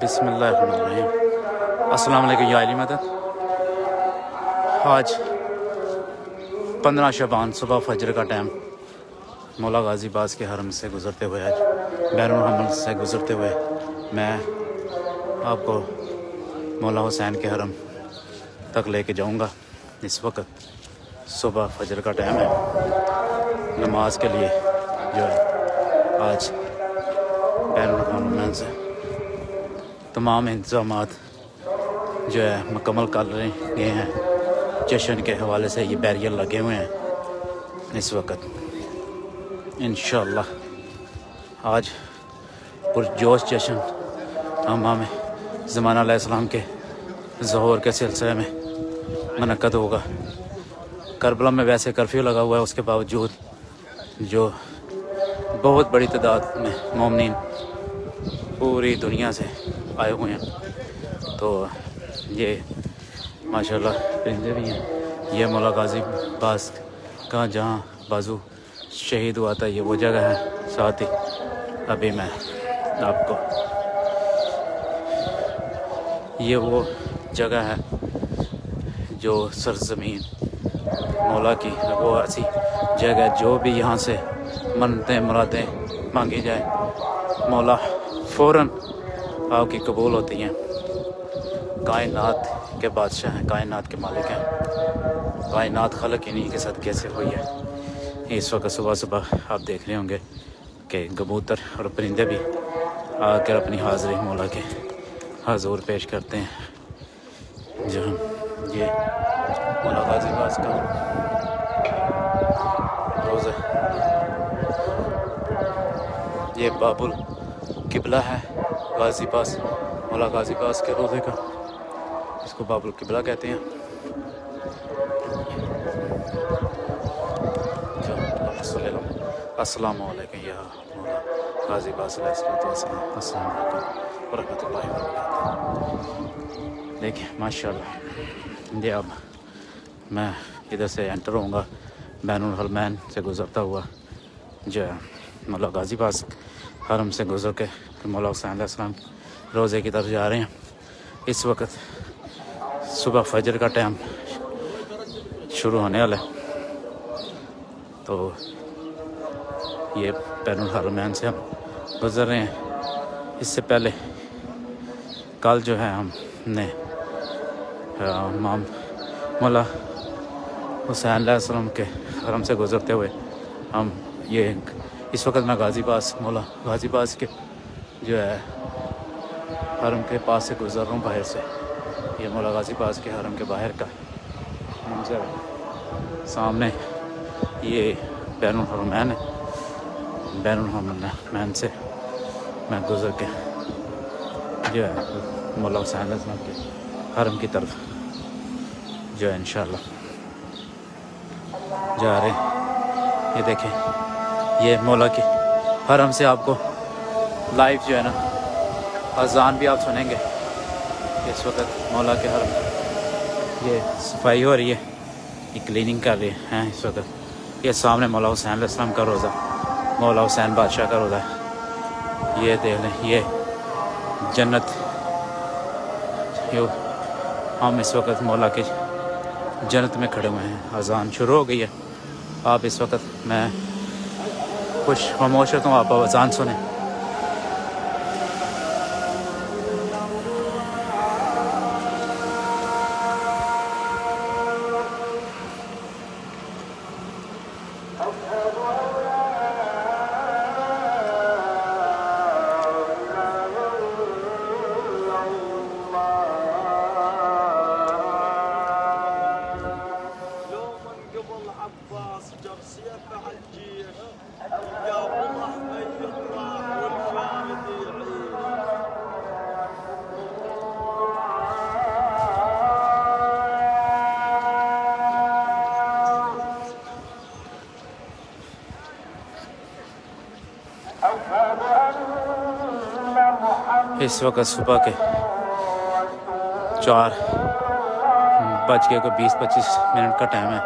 بسم اللہ الرحمن الرحیم۔ السلام علیکم یا علی مدد۔ آج 15 شعبان صبح فجر کا ٹائم مولا غازی باز کے حرم سے گزرتے ہوئے، آج بین الحمل سے گزرتے ہوئے میں آپ کو مولا حسین کے حرم تک لے کے جاؤں گا۔ اس وقت صبح فجر کا ٹائم ہے، نماز کے لیے جو ہے آج بین الحمل سے تمام انتظامات جو ہے مکمل کر گئے ہیں۔ جشن کے حوالے سے یہ بیریئر لگے ہوئے ہیں اس وقت۔ انشاءاللہ آج پرجوش جشن امام زمانہ علیہ السلام کے ظہور کے سلسلے میں منعقد ہوگا۔ کربلا میں ویسے کرفیو لگا ہوا ہے، اس کے باوجود جو بہت بڑی تعداد میں مومنین پوری دنیا سے آئے ہوئے ہیں، تو یہ ماشاءاللہ پرندے بھی ہیں۔ یہ مولا غازی باز کا جہاں بازو شہید ہوا تھا، یہ وہ جگہ ہے۔ ساتھ ہی ابھی میں آپ کو یہ وہ جگہ ہے جو سرزمین مولا کی وہ ایسی جگہ جو بھی یہاں سے منتیں مرادیں مانگی جائے مولا فوراً آپ کی قبول ہوتی ہیں۔ کائنات کے بادشاہ ہیں، کائنات کے مالک ہیں، کائنات خلق انہی کے صدقے سے ہوئی ہے۔ اس وقت صبح صبح آپ دیکھ رہے ہوں گے کہ کبوتر اور پرندے بھی آ کر اپنی حاضری مولا کے حضور پیش کرتے ہیں۔ جو یہ مولا غازی باز کا روزہ، یہ باب القبلہ ہے غازی باز، مولا غازی باز کے روزے کا، اس کو باب القبلہ کہتے ہیں۔ السلام علیکم یا مولا غازی باز علیہ السلام، السلام علیکم ورحمۃ اللہ وبرکاتہ۔ دیکھیں ماشاءاللہ، یہ اب میں ادھر سے انٹر ہوں گا بین الحرمین سے گزرتا ہوا، جو ہے مولا غازی باز حرم سے گزر کے مولا حسین علیہ السلام روزے کی طرف جا رہے ہیں۔ اس وقت صبح فجر کا ٹائم شروع ہونے والا ہے، تو یہ بین الحرمین سے ہم گزر رہے ہیں۔ اس سے پہلے کل جو ہے ہم نے امام مولا حسین علیہ السلام کے حرم سے گزرتے ہوئے ہم یہ اس وقت میں غازی باز مولا غازی باز کے جو ہے حرم کے پاس سے گزر رہا ہوں باہر سے۔ یہ مولا غازی باز کے حرم کے باہر کا منظر ہے۔ سامنے یہ بین الحرمین ہے، بین الحرمین سے میں گزر کے جو ہے مولا حسین علیہ السلام کے حرم کی طرف جو ہے انشاءاللہ جا رہے ہیں۔ یہ دیکھیں، یہ مولا کی حرم سے آپ کو لائیو جو ہے نا اذان بھی آپ سنیں گے۔ اس وقت مولا کے حرم یہ صفائی ہو رہی ہے، یہ کلیننگ کر رہے ہیں اس وقت۔ یہ سامنے مولا حسین علیہ السلام کا روزہ، مولا حسین بادشاہ کا روزہ ہے۔ یہ دیکھ لیں، یہ جنت، ہم اس وقت مولا کی جنت میں کھڑے ہوئے ہیں۔ اذان شروع ہو گئی ہے۔ آپ اس وقت میں کچھ خاموش ہوتا ہوں، آپ اذان سنیں۔ اس وقت صبح کے 4:20-25 کا ٹائم ہے۔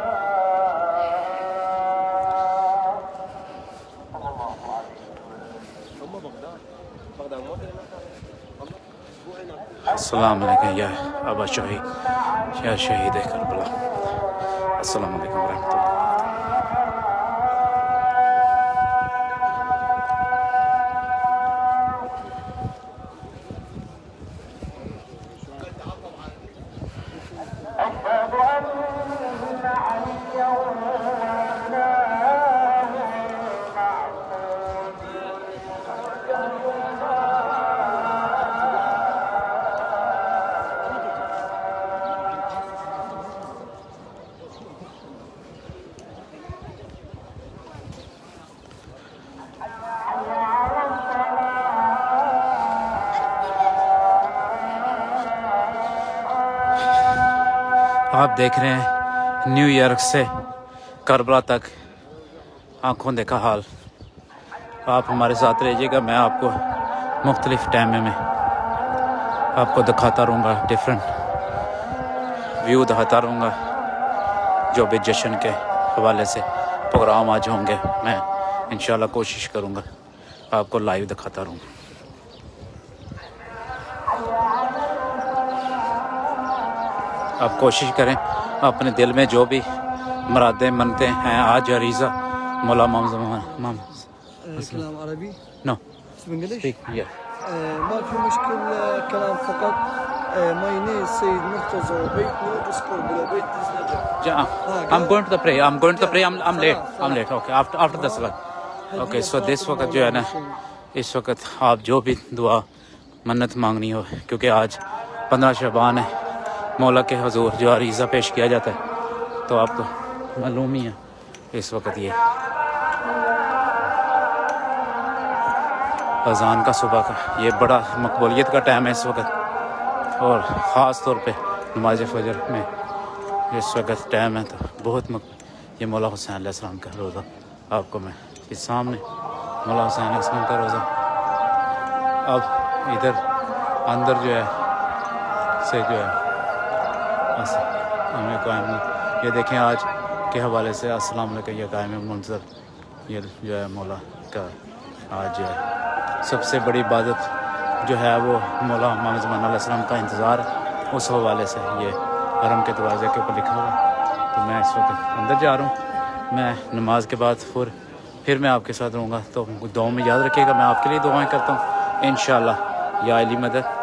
السلام علیکم یا ابا شہید یا شہید کربلا. السلام علیکم ورحمۃ اللہ. آپ دیکھ رہے ہیں نیو یارک سے کربلا تک آنکھوں دیکھا حال. آپ ہمارے ساتھ رہیے گا. میں آپ کو مختلف ٹائم میں آپ کو دکھاتا رہوں گا, ڈیفرنٹ ویو دکھاتا رہوں گا. جو بھی جشن کے حوالے سے پروگرام آج ہوں گے میں انشاءاللہ کوشش کروں گا آپ کو لائیو دکھاتا رہوں گا. آپ کوشش کریں اپنے دل میں جو بھی مرادیں منتے ہیں آج عریضہ مولا محمد. كلام عربي؟ نو اسم انجلش؟ yeah. ما في مشكل كلام فقط. ماي نيم سيد مرتضى بيت نور اسكربلا بيت Najaf. I'm going to the pray. I'm late. Okay, after the salat. Okay, so this وقت جو ہے نا, اس وقت آپ جو بھی دعا منت مانگنی ہو, کیونکہ آج 15 شعبان ہے, مولا کے حضور جو عریضہ پیش کیا جاتا ہے, تو آپ کو معلوم ہی ہے اس وقت یہ اذان کا صبح کا یہ بڑا مقبولیت کا ٹائم ہے اس وقت, اور خاص طور پہ نماز فجر میں اس وقت ٹائم ہے تو بہت یہ مولا حسین علیہ السلام کا روزہ آپ کو میں اس سامنے مولا حسین علیہ السلام کا روزہ. اب ادھر اندر جو ہے سے جو ہے ہمیں قائم یہ دیکھیں آج کے حوالے سے السلام علیکم یہ قائم منظر, یہ جو ہے مولا کا آج جو ہے سب سے بڑی عبادت جو ہے وہ مولا محمد علیہ السلام کا انتظار ہے. اس حوالے سے یہ حرم کے دروازے کے اوپر لکھا ہوا ہے. تو میں اس وقت اندر جا رہا ہوں. میں نماز کے بعد پھر میں آپ کے ساتھ رہوں گا, تو دعاؤں میں یاد رکھیے گا. میں آپ کے لیے دعائیں کرتا ہوں انشاءاللہ. یا علی مدد.